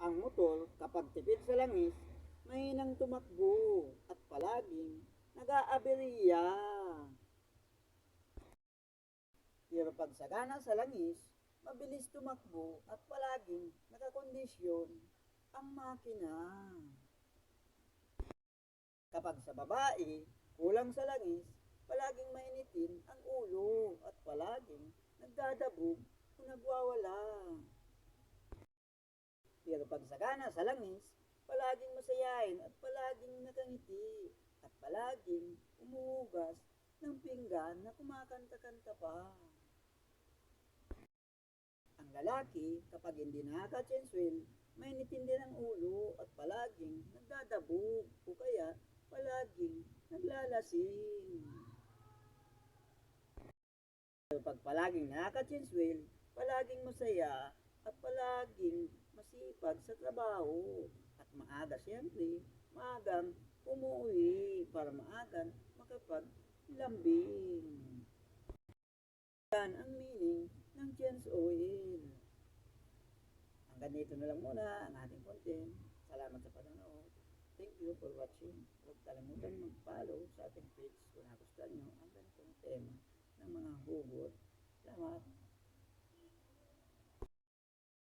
Ang motor kapag tipid sa langis, mahinang tumakbo at palaging nag-aaberya. Pero pag sagana sa langis, mabilis tumakbo at palaging nakakondisyon ang makina. Kapag sa babae, kulang sa langis, palaging mainitin ang ulo at palaging nagdadabog o nagwawala. Pero pag sagana sa langis, palaging masayahin at palaging nakangiti at palaging umuhugas ng pinggan na kumakanta-kanta pa. Ang lalaki, kapag hindi nakaka-chainswell, mainitin din ang ulo at palaging nagdadabog o kaya palaging naglalasing. Pero pag palaging nakaka-chainswell, palaging masaya at palaging masipag sa trabaho at maaga siyempre, maagang umuwi para maagang makapaglambing. Yan ang meaning ng Chance Oil. Hanggang dito na lang muna ang ating content. Salamat sa panonood. Thank you for watching. Huwag kalimutan mag-follow sa ating page kung nagustuhan nyo ang ganitong tema ng mga hugot. Salamat.